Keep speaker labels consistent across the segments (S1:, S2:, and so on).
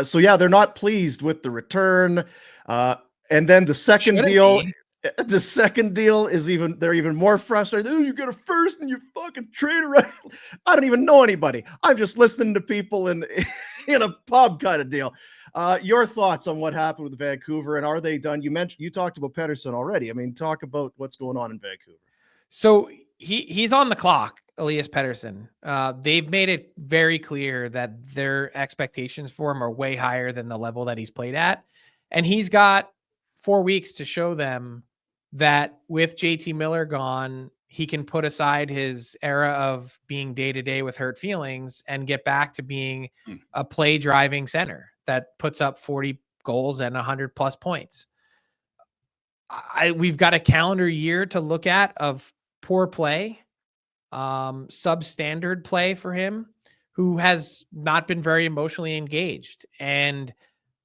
S1: So yeah, they're not pleased with the return. And then the second deal, is they're even more frustrated. Oh, you get a first and you fucking trade it right. I don't even know anybody. I'm just listening to people in in a pub kind of deal. Your thoughts on what happened with Vancouver, and are they done? You talked about Pettersson already. I mean, talk about what's going on in Vancouver.
S2: So he's on the clock, Elias Pettersson. They've made it very clear that their expectations for him are way higher than the level that he's played at. And he's got 4 weeks to show them that with JT Miller gone, he can put aside his era of being day-to-day with hurt feelings and get back to being a play-driving center that puts up 40 goals and 100-plus points. We've got a calendar year to look at of poor play, substandard play for him, who has not been very emotionally engaged. And,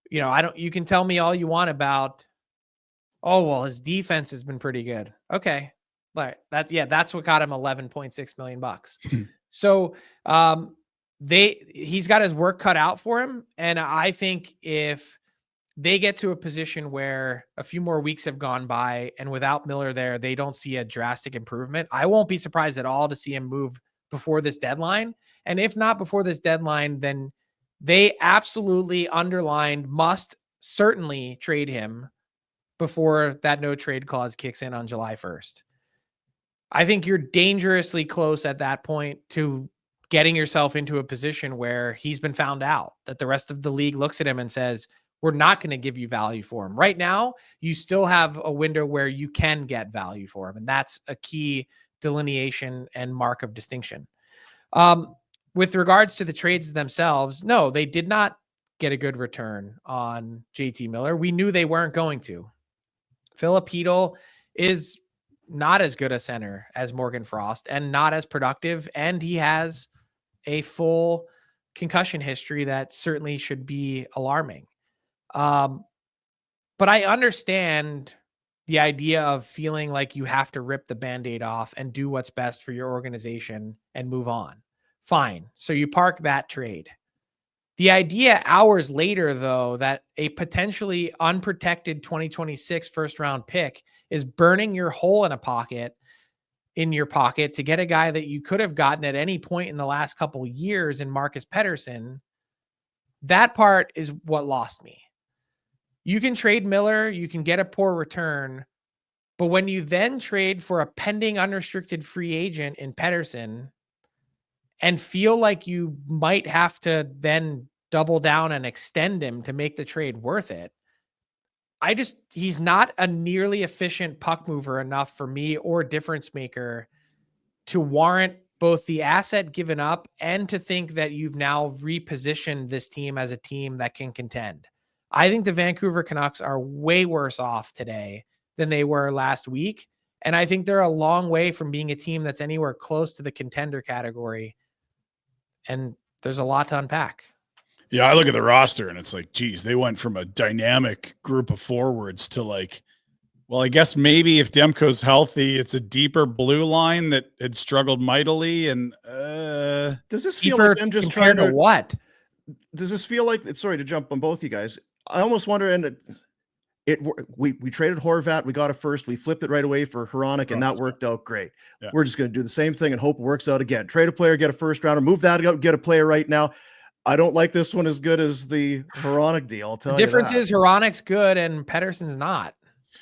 S2: you can tell me all you want about, oh, well, his defense has been pretty good. Okay. But that's what got him $11.6 million. So, he's got his work cut out for him. And I think if they get to a position where a few more weeks have gone by and without Miller there, they don't see a drastic improvement, I won't be surprised at all to see him move before this deadline. And if not before this deadline, then they absolutely must certainly trade him before that no trade clause kicks in on July 1st. I think you're dangerously close at that point to getting yourself into a position where he's been found out, that the rest of the league looks at him and says, we're not going to give you value for him. Right now, you still have a window where you can get value for him. And that's a key delineation and mark of distinction. With regards to the trades themselves, no, they did not get a good return on JT Miller. We knew they weren't going to. Filip Chytil is not as good a center as Morgan Frost and not as productive. And he has a full concussion history that certainly should be alarming. But I understand the idea of feeling like you have to rip the Band-Aid off and do what's best for your organization and move on. Fine. So you park that trade. The idea hours later, though, that a potentially unprotected 2026 first round pick is burning your hole in your pocket to get a guy that you could have gotten at any point in the last couple of years in Marcus Pettersson, that part is what lost me. You can trade Miller, you can get a poor return, but when you then trade for a pending unrestricted free agent in Pettersson and feel like you might have to then double down and extend him to make the trade worth it, he's not a nearly efficient puck mover enough for me or difference maker to warrant both the asset given up and to think that you've now repositioned this team as a team that can contend. I think the Vancouver Canucks are way worse off today than they were last week. And I think they're a long way from being a team that's anywhere close to the contender category. And there's a lot to unpack.
S3: Yeah, I look at the roster and it's like, geez, they went from a dynamic group of forwards to like, well, I guess maybe if Demko's healthy, it's a deeper blue line that had struggled mightily. And
S1: does this feel like them just trying to
S2: what?
S1: Does this feel like, sorry to jump on both you guys, I almost wonder, and we traded Horvat, we got a first, we flipped it right away for Hronek, and that worked out great. Yeah. We're just going to do the same thing and hope it works out again. Trade a player, get a first rounder, move that out, get a player right now. I don't like this one as good as the Hronek deal. I'll tell you. The
S2: difference is Hronek's good and Pettersson's not.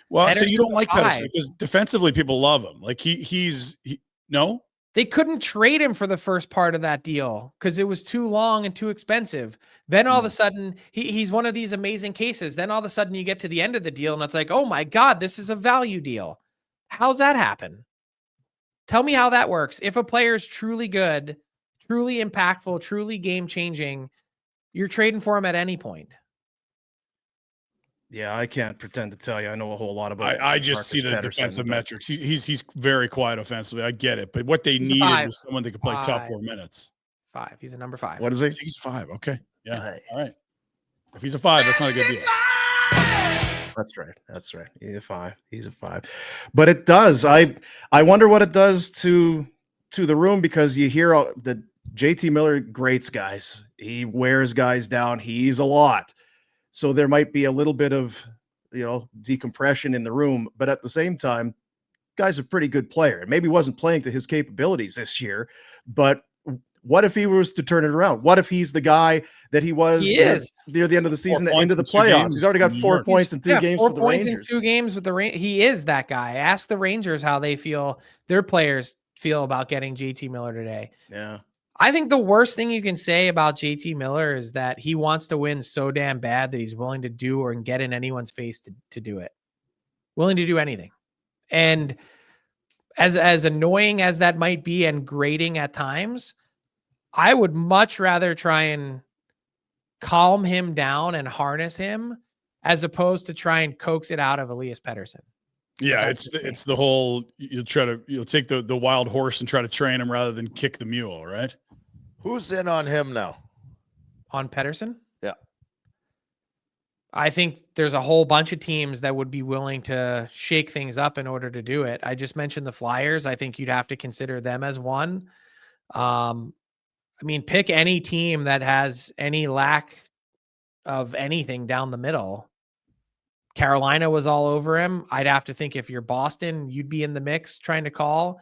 S3: Well, Pettersson's so you don't like Pettersson because defensively people love him. Like he's no.
S2: They couldn't trade him for the first part of that deal because it was too long and too expensive. Then all of a sudden, he's one of these amazing cases. Then all of a sudden you get to the end of the deal and it's like, oh my God, this is a value deal. How's that happen? Tell me how that works. If a player is truly good, truly impactful, truly game-changing, you're trading for him at any point.
S1: Yeah, I can't pretend to tell you I know a whole lot about.
S3: I just see the defensive metrics. He's very quiet offensively. I get it, but what they needed was someone that could play tough 4 minutes.
S2: 5. He's a number 5.
S1: What is he?
S3: He's 5. Okay. Yeah. All right. If he's a 5, that's not a good deal.
S1: That's right. He's a 5. But it does. I wonder what it does to the room, because you hear that JT Miller grates guys. He wears guys down. He's a lot. So there might be a little bit of, decompression in the room, but at the same time, guy's a pretty good player. And maybe wasn't playing to his capabilities this year, but what if he was to turn it around? What if he's the guy that he was near the end of the season, into the playoffs? He's already got 4 points in 2 games for the Rangers.
S2: In 2 games with the Rangers. He is that guy. Ask the Rangers how they feel, their players feel about getting JT Miller today.
S1: Yeah.
S2: I think the worst thing you can say about JT Miller is that he wants to win so damn bad that he's willing to do or get in anyone's face to do it. Willing to do anything. And as annoying as that might be and grating at times, I would much rather try and calm him down and harness him as opposed to try and coax it out of Elias Pettersson.
S3: Yeah, it's the whole you'll take the wild horse and try to train him rather than kick the mule, right?
S4: Who's in on him now?
S2: On Pettersson?
S4: Yeah.
S2: I think there's a whole bunch of teams that would be willing to shake things up in order to do it. I just mentioned the Flyers. I think you'd have to consider them as one. Pick any team that has any lack of anything down the middle. Carolina was all over him. I'd have to think if you're Boston, you'd be in the mix trying to call.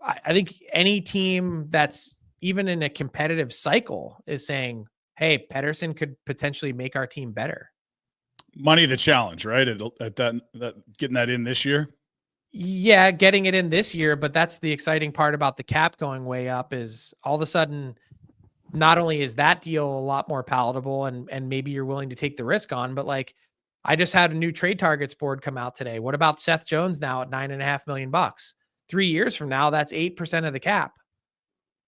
S2: I think any team that's even in a competitive cycle is saying, hey, Pettersson could potentially make our team better.
S3: Money the challenge, right? At that getting that in this year.
S2: Yeah, getting it in this year, but that's the exciting part about the cap going way up is all of a sudden, not only is that deal a lot more palatable and maybe you're willing to take the risk on, but like I just had a new trade targets board come out today. What about Seth Jones now at $9.5 million? 3 years from now, that's 8% of the cap.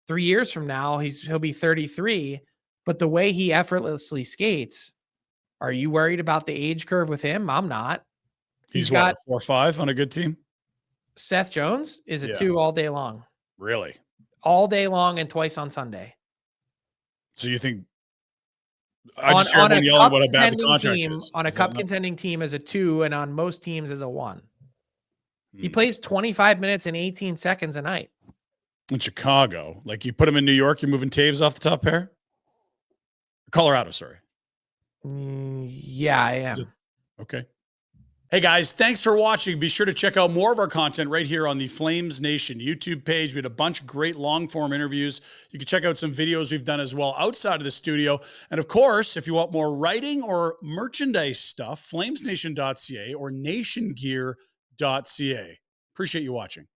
S2: 3 years from now, he'll be 33, but the way he effortlessly skates, are you worried about the age curve with him? I'm not.
S3: He's got 4 or 5 on a good team.
S2: Seth Jones is a 2 all day long.
S3: Really?
S2: All day long and twice on Sunday.
S3: So you think I just heard everyone yelling what a bad the contract is.
S2: On a cup contending team as a 2 and on most teams as a 1. He plays 25 minutes and 18 seconds a night.
S3: In Chicago. Like you put him in New York, you're moving Taves off the top pair? Colorado, sorry.
S2: Yeah, I am.
S3: Okay. Hey guys, thanks for watching. Be sure to check out more of our content right here on the Flames Nation YouTube page. We had a bunch of great long form interviews. You can check out some videos we've done as well outside of the studio. And of course, if you want more writing or merchandise stuff, flamesnation.ca or nationgear.ca. Appreciate you watching.